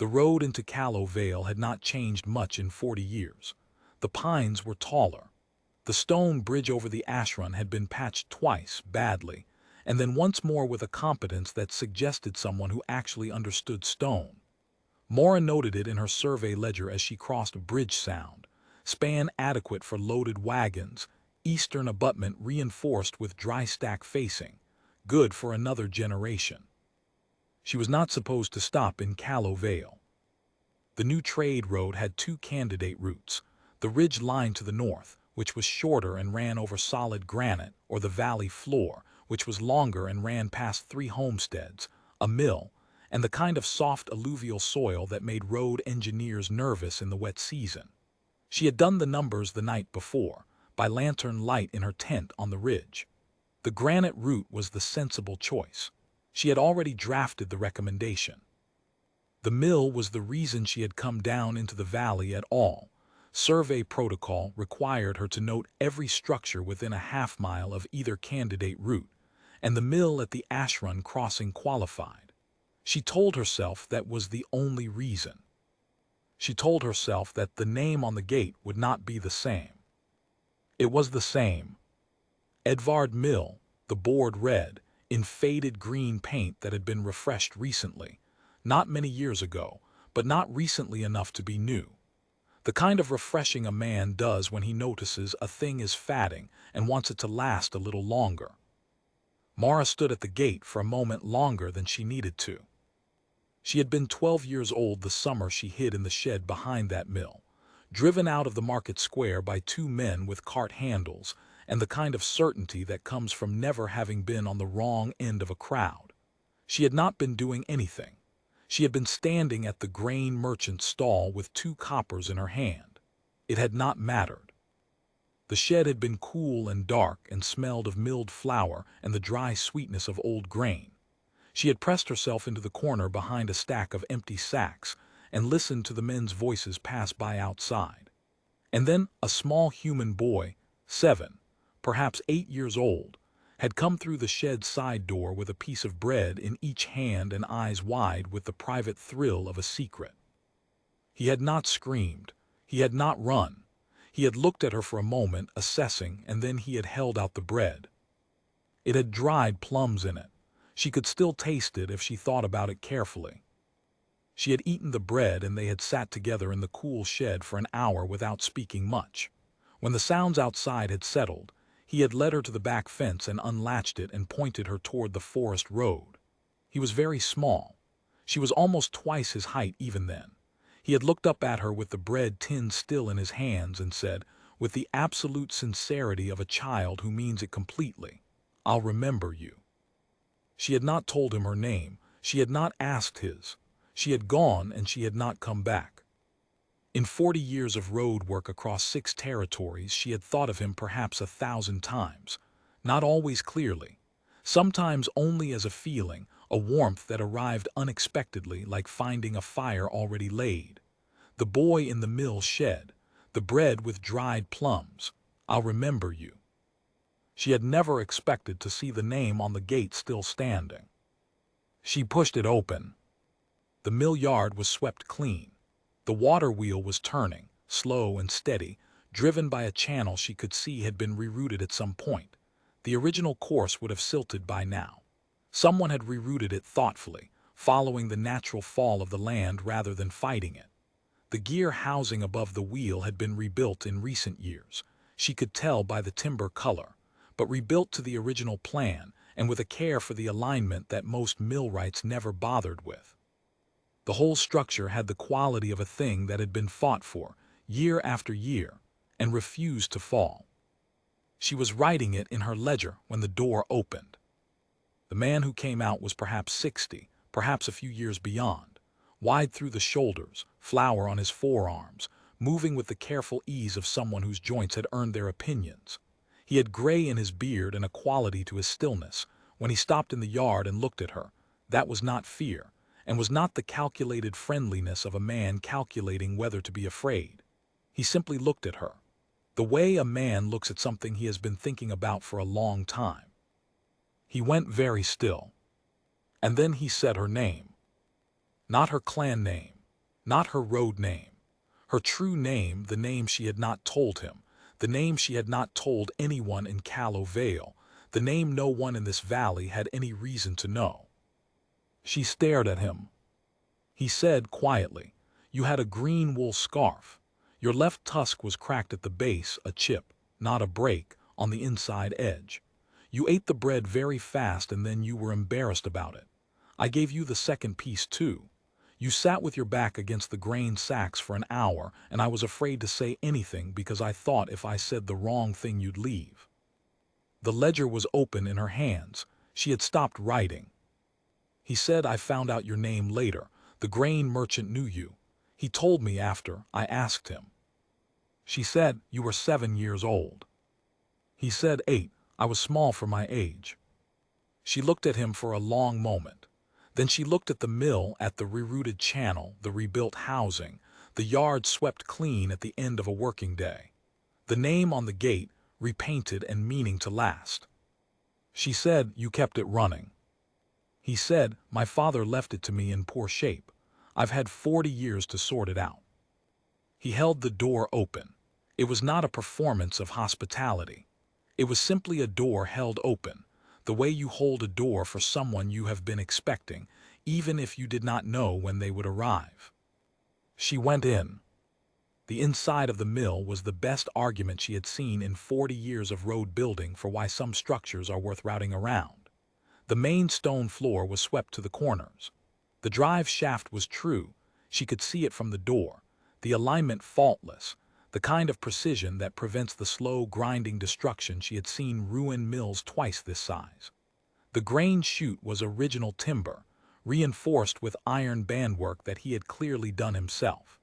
The road into Callow Vale had not changed much in 40 years. The pines were taller. The stone bridge over the Ashrun had been patched twice, badly, and then once more with a competence that suggested someone who actually understood stone. Maura noted it in her survey ledger as she crossed Bridge Sound, span adequate for loaded wagons, eastern abutment reinforced with dry stack facing, good for another generation. She was not supposed to stop in Callow Vale. The new trade road had two candidate routes, the ridge line to the north, which was shorter and ran over solid granite, or the valley floor, which was longer and ran past 3 homesteads, a mill, and the kind of soft alluvial soil that made road engineers nervous in the wet season. She had done the numbers the night before, by lantern light in her tent on the ridge. The granite route was the sensible choice. She had already drafted the recommendation. The mill was the reason she had come down into the valley at all. Survey protocol required her to note every structure within a half-mile of either candidate route, and the mill at the Ashrun crossing qualified. She told herself that was the only reason. She told herself that the name on the gate would not be the same. It was the same. Edvard Mill, the board read, in faded green paint that had been refreshed recently, not many years ago, but not recently enough to be new. The kind of refreshing a man does when he notices a thing is fading and wants it to last a little longer. Maura stood at the gate for a moment longer than she needed to. She had been 12 years old the summer she hid in the shed behind that mill, driven out of the market square by 2 men with cart handles, and the kind of certainty that comes from never having been on the wrong end of a crowd. She had not been doing anything. She had been standing at the grain merchant's stall with 2 coppers in her hand. It had not mattered. The shed had been cool and dark and smelled of milled flour and the dry sweetness of old grain. She had pressed herself into the corner behind a stack of empty sacks and listened to the men's voices pass by outside. And then a small human boy, 7, perhaps 8 years old, had come through the shed side door with a piece of bread in each hand and eyes wide with the private thrill of a secret. He had not screamed. He had not run. He had looked at her for a moment, assessing, and then he had held out the bread. It had dried plums in it. She could still taste it if she thought about it carefully. She had eaten the bread and they had sat together in the cool shed for an hour without speaking much. When the sounds outside had settled, he had led her to the back fence and unlatched it and pointed her toward the forest road. He was very small. She was almost twice his height even then. He had looked up at her with the bread tin still in his hands and said, with the absolute sincerity of a child who means it completely, "I'll remember you." She had not told him her name. She had not asked his. She had gone and she had not come back. In 40 years of road work across 6 territories, she had thought of him perhaps 1,000 times, not always clearly, sometimes only as a feeling, a warmth that arrived unexpectedly like finding a fire already laid. The boy in the mill shed, the bread with dried plums, "I'll remember you." She had never expected to see the name on the gate still standing. She pushed it open. The mill yard was swept clean. The water wheel was turning, slow and steady, driven by a channel she could see had been rerouted at some point. The original course would have silted by now. Someone had rerouted it thoughtfully, following the natural fall of the land rather than fighting it. The gear housing above the wheel had been rebuilt in recent years. She could tell by the timber color, but rebuilt to the original plan and with a care for the alignment that most millwrights never bothered with. The whole structure had the quality of a thing that had been fought for, year after year, and refused to fall. She was writing it in her ledger when the door opened. The man who came out was perhaps 60, perhaps a few years beyond, wide through the shoulders, flour on his forearms, moving with the careful ease of someone whose joints had earned their opinions. He had gray in his beard and a quality to his stillness. When he stopped in the yard and looked at her, that was not fear, and was not the calculated friendliness of a man calculating whether to be afraid. He simply looked at her, the way a man looks at something he has been thinking about for a long time. He went very still. And then he said her name. Not her clan name, Not her road name. Her true name, the name she had not told him, the name she had not told anyone in Callow Vale, the name no one in this valley had any reason to know. She stared at him. He said quietly, "You had a green wool scarf. Your left tusk was cracked at the base, a chip, not a break, on the inside edge. You ate the bread very fast and then you were embarrassed about it. I gave you the second piece too. You sat with your back against the grain sacks for an hour, and I was afraid to say anything because I thought if I said the wrong thing you'd leave." The ledger was open in her hands. She had stopped writing. He said, "I found out your name later. The grain merchant knew you. He told me after I asked him." She said, "You were 7 years old." He said, 8. I was small for my age." She looked at him for a long moment. Then she looked at the mill, at the rerouted channel, the rebuilt housing, the yard swept clean at the end of a working day. The name on the gate, repainted and meaning to last. She said, "You kept it running." He said, "My father left it to me in poor shape. I've had 40 years to sort it out." He held the door open. It was not a performance of hospitality. It was simply a door held open, the way you hold a door for someone you have been expecting, even if you did not know when they would arrive. She went in. The inside of the mill was the best argument she had seen in 40 years of road building for why some structures are worth routing around. The main stone floor was swept to the corners. The drive shaft was true. She could see it from the door. The alignment faultless, the kind of precision that prevents the slow, grinding destruction she had seen ruin mills twice this size. The grain chute was original timber, reinforced with iron bandwork that he had clearly done himself.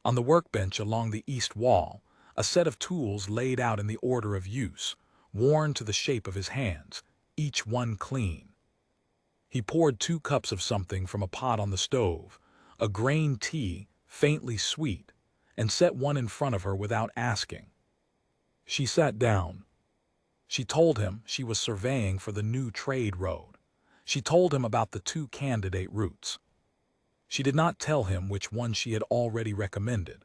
On the workbench along the east wall, a set of tools laid out in the order of use, worn to the shape of his hands, each one clean. He poured 2 cups of something from a pot on the stove, a grain tea, faintly sweet, and set one in front of her without asking. She sat down. She told him she was surveying for the new trade road. She told him about the 2 candidate routes. She did not tell him which one she had already recommended.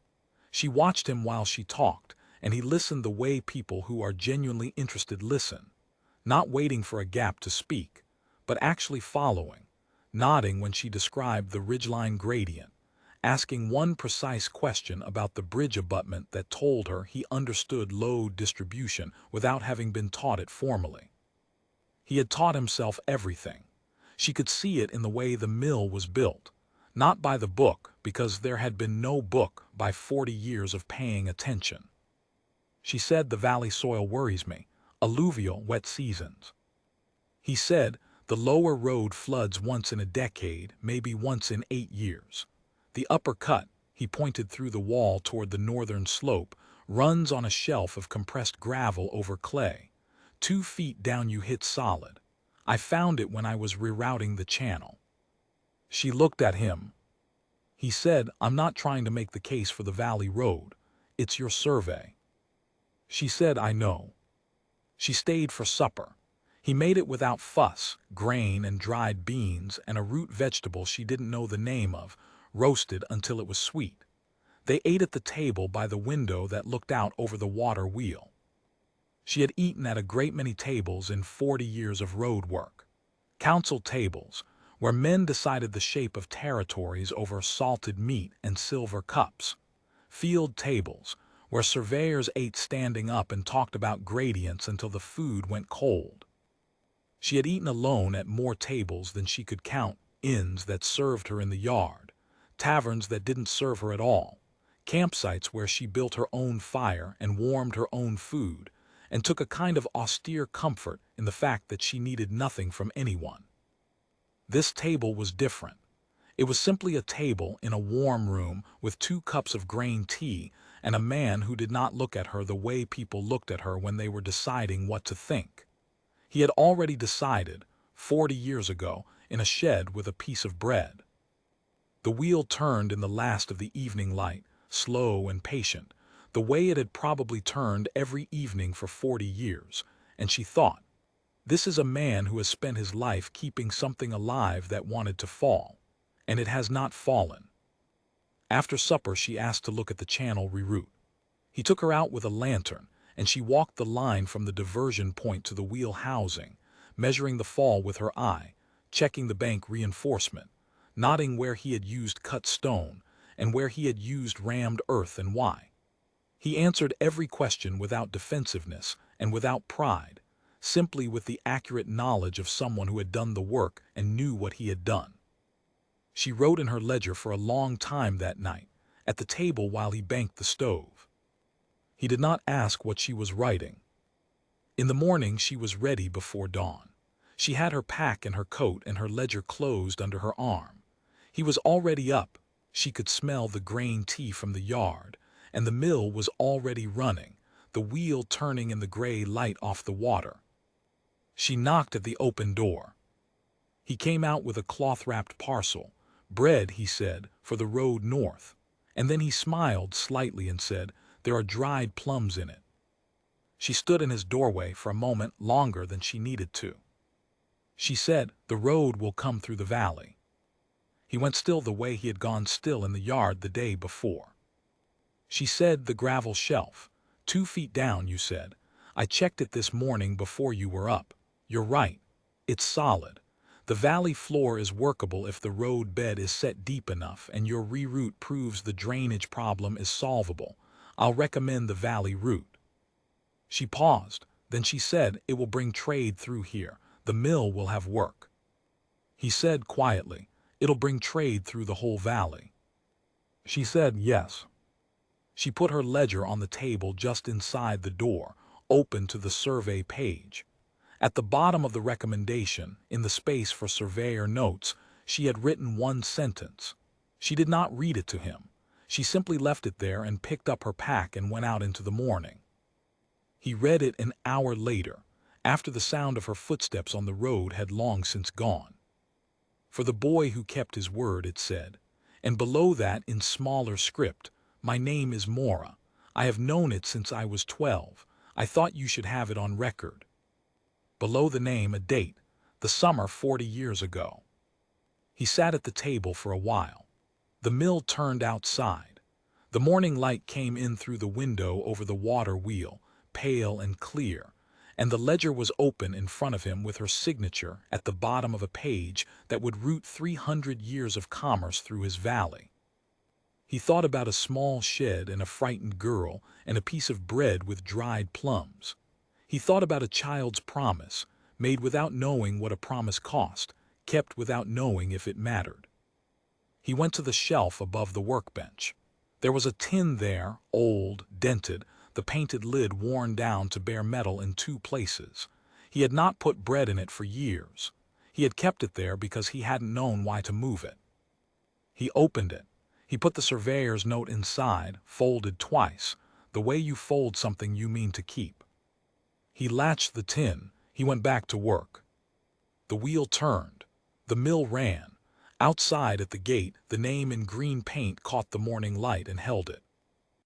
She watched him while she talked, and he listened the way people who are genuinely interested listen, not waiting for a gap to speak, but actually following, nodding when she described the ridgeline gradient, asking one precise question about the bridge abutment that told her he understood load distribution without having been taught it formally. He had taught himself everything. She could see it in the way the mill was built, not by the book, because there had been no book, by 40 years of paying attention. She said, "The valley soil worries me, alluvial wet seasons." He said, "The lower road floods once in a decade, maybe once in 8 years. The upper cut," he pointed through the wall toward the northern slope, "runs on a shelf of compressed gravel over clay. 2 feet down you hit solid. I found it when I was rerouting the channel." She looked at him. He said, "I'm not trying to make the case for the valley road. It's your survey." She said, "I know." She stayed for supper. He made it without fuss, grain and dried beans and a root vegetable she didn't know the name of, roasted until it was sweet. They ate at the table by the window that looked out over the water wheel. She had eaten at a great many tables in 40 years of road work. Council tables, where men decided the shape of territories over salted meat and silver cups. Field tables, where surveyors ate standing up and talked about gradients until the food went cold. She had eaten alone at more tables than she could count, inns that served her in the yard, taverns that didn't serve her at all, campsites where she built her own fire and warmed her own food, and took a kind of austere comfort in the fact that she needed nothing from anyone. This table was different. It was simply a table in a warm room with 2 cups of grain tea and a man who did not look at her the way people looked at her when they were deciding what to think. He had already decided, 40 years ago, in a shed with a piece of bread. The wheel turned in the last of the evening light, slow and patient, the way it had probably turned every evening for 40 years, and she thought, "This is a man who has spent his life keeping something alive that wanted to fall, and it has not fallen." After supper, she asked to look at the channel reroute. He took her out with a lantern, and she walked the line from the diversion point to the wheel housing, measuring the fall with her eye, checking the bank reinforcement, nodding where he had used cut stone and where he had used rammed earth and why. He answered every question without defensiveness and without pride, simply with the accurate knowledge of someone who had done the work and knew what he had done. She wrote in her ledger for a long time that night, at the table while he banked the stove. He did not ask what she was writing. In the morning she was ready before dawn. She had her pack and her coat and her ledger closed under her arm. He was already up. She could smell the grain tea from the yard, and the mill was already running, the wheel turning in the gray light off the water. She knocked at the open door. He came out with a cloth-wrapped parcel. "Bread," he said, "for the road north." And then he smiled slightly and said, "There are dried plums in it." She stood in his doorway for a moment longer than she needed to. She said, "The road will come through the valley." He went still the way he had gone still in the yard the day before. She said, "The gravel shelf. 2 feet down, you said. I checked it this morning before you were up. You're right. It's solid. The valley floor is workable if the road bed is set deep enough and your reroute proves the drainage problem is solvable. I'll recommend the valley route." She paused. Then she said, "It will bring trade through here. The mill will have work." He said quietly, "It'll bring trade through the whole valley." She said, "Yes." She put her ledger on the table just inside the door, open to the survey page. At the bottom of the recommendation, in the space for surveyor notes, she had written one sentence. She did not read it to him. She simply left it there and picked up her pack and went out into the morning. He read it an hour later, after the sound of her footsteps on the road had long since gone. "For the boy who kept his word," it said, and below that in smaller script, "My name is Mora. I have known it since I was 12. I thought you should have it on record." Below the name a date, the summer 40 years ago. He sat at the table for a while. The mill turned outside. The morning light came in through the window over the water wheel, pale and clear, and the ledger was open in front of him with her signature at the bottom of a page that would route 300 years of commerce through his valley. He thought about a small shed and a frightened girl and a piece of bread with dried plums. He thought about a child's promise, made without knowing what a promise cost, kept without knowing if it mattered. He went to the shelf above the workbench. There was a tin there, old, dented, the painted lid worn down to bare metal in 2 places. He had not put bread in it for years. He had kept it there because he hadn't known why to move it. He opened it. He put the surveyor's note inside, folded twice, the way you fold something you mean to keep. He latched the tin. He went back to work. The wheel turned. The mill ran. Outside at the gate, the name in green paint caught the morning light and held it.